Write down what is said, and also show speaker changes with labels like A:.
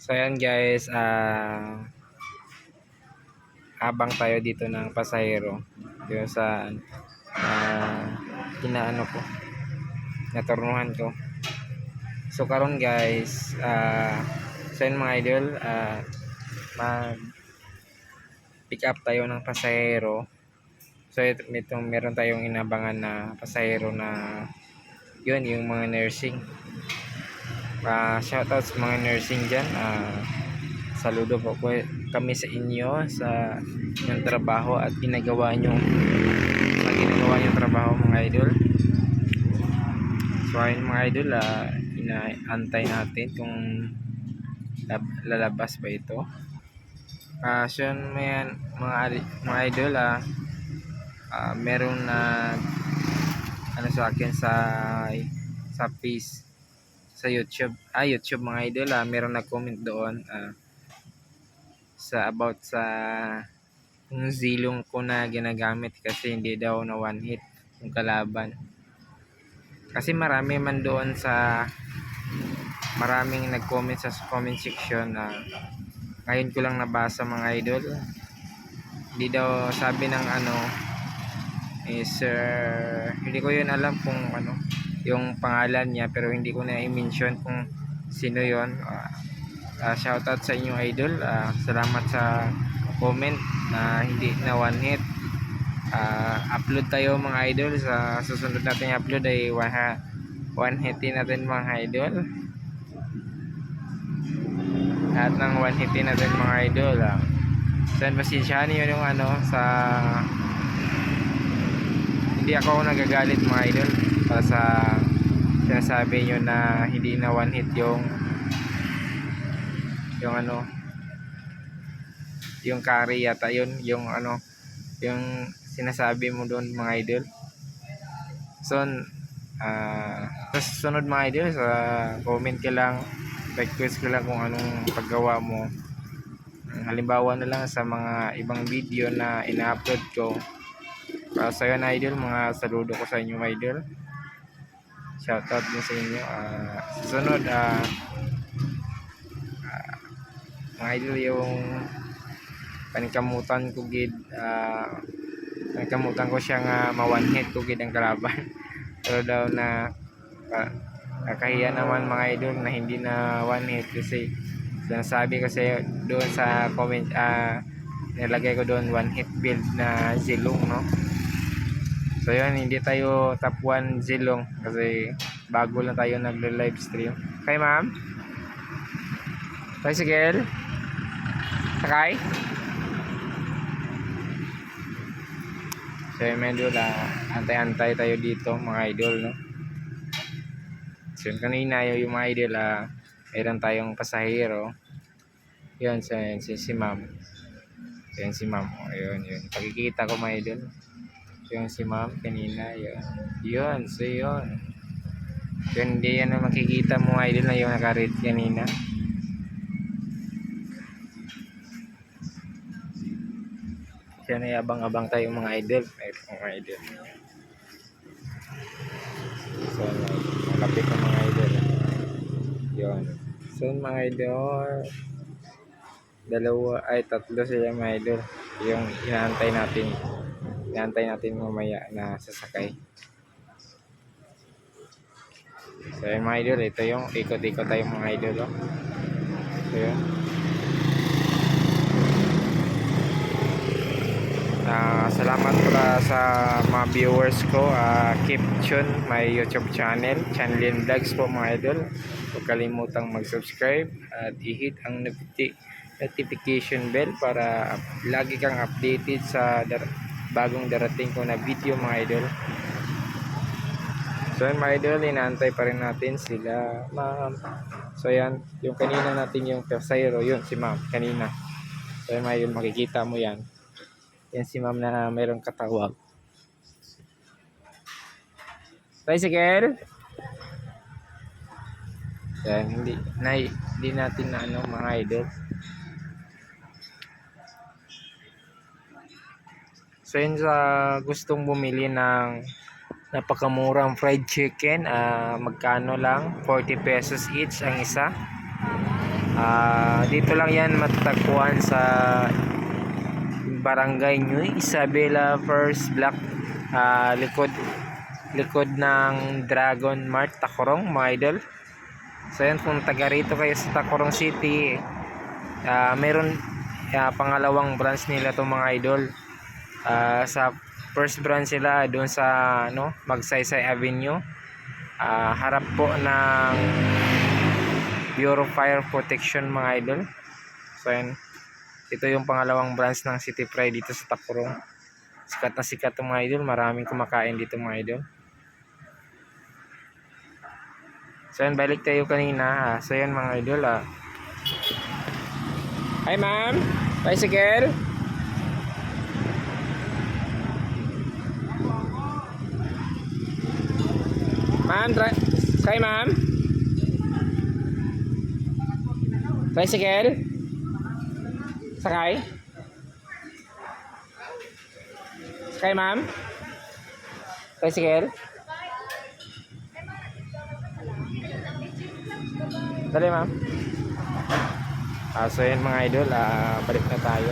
A: So ayan guys, abang tayo dito ng pasahero. Yung sa kinaano ko, naturnuhan ko. So karon guys, so yun mga idol, mag pick up tayo ng pasahero. So meron tayong inabangan na pasahero na yun, yung mga nursing. Shoutout sa mga nursing dyan. Saludo po kami sa inyo sa yung trabaho at ginagawa nyo trabaho mga idol. So ayun mga idol, inaantay natin kung lalabas ba ito. So yun mga idol, meron na ano sa akin sa face sa YouTube mga idol, meron nag-comment doon about sa yung zilong ko na ginagamit kasi hindi daw na one hit yung kalaban. Kasi marami man doon maraming nag-comment sa comment section na ngayon ko lang nabasa mga idol. Hindi daw sabi ng is hindi ko yun alam kung yung pangalan niya, pero hindi ko na i-mention kung sino yon. Shoutout sa inyo idol, salamat sa comment na hindi na one hit. Upload tayo mga idol, sa susunod natin upload ay one hitin natin mga idol, lahat ng one hitin natin mga idol. So pasensyahan niyo yung sa hindi ako nagagalit mga idol para sa sinasabi nyo na hindi na one hit yung carry yata yun, yung sinasabi mo doon mga idol. So sa sunod mga idol, sa comment ka lang, request ko lang kung anong paggawa mo. Halimbawa na lang sa mga ibang video na ina-upload ko. Para sa yun idol, mga saludo ko sa inyo idol. Shoutout din sa inyo. Susunod mga idol, yung panikamutan ko gid, panikamutan ko siya nga ma-one hit ko gid ang kalaban. Pero daw na nakahiya naman mga idol na hindi na one hit kasi sinasabi kasi doon sa comment, nilagay ko doon one hit build na zilong, no? So yun, hindi tayo top 1 zilong kasi bago lang tayo nagle-live stream. Okay ma'am? Tricycle? Sakay? So yun mga idol, antay-antay tayo dito mga idol, no? So yun, kanina yung mga idol, mayroon tayong pasahero. Yun, si ma'am. Yun si ma'am. Yun. Pagkikita ko mga idol. Yung si ma'am kanina, yun. So yun, hindi yan makikita mo mga idol na yung nakaread kanina. Siya na abang-abang tayo mga idol. Mga idol. So malapit na mga idol. Yun. So mga idol, tatlo sila mga idol. Yung inaantay natin mamaya na sasakay. So yun mga idol, ito yung ikot-ikot tayo mga idol. So yun. Salamat pala sa mga viewers ko. Keep tuned my YouTube channel, Chanlin Vlogs po mga idol. Huwag kalimutang mag-subscribe at i-hit ang notification bell para lagi kang updated sa bagong darating ko na video mga idol. So yun mga idol, inaantay pa rin natin sila ma'am. So yan, yung kanina natin yung pasahero, yun si ma'am kanina. So yun mga idol, makikita mo yan. Yan si ma'am na mayroong katawag. Tricycle? Yan, hindi natin na mga idol. So yun, sa gustong bumili ng napakamurang fried chicken, magkano lang, 40 pesos each ang isa. Dito lang yan matatagpuan sa Barangay New Isabela First Block, likod ng Dragon Mart, Tacurong, mga idol. So yan, kung taga rito kayo sa Tacurong City, meron pangalawang branch nila to, mga idol. Sa first branch sila doon sa Magsaysay Avenue, harap po ng Bureau of Fire Protection, mga idol. So yan, ito yung pangalawang branch ng City Pride dito sa Tacurong. Sikat na sikat itong mga idol, maraming kumakain dito, mga idol. So yan, balik tayo kanina. So yan, mga idol. Hi ma'am, bicycle. Ma'am, sakay ma'am. Bicycle. Sakay. Sakay ma'am. Bicycle. Dali ma'am. So yan, mga idol, balik na tayo.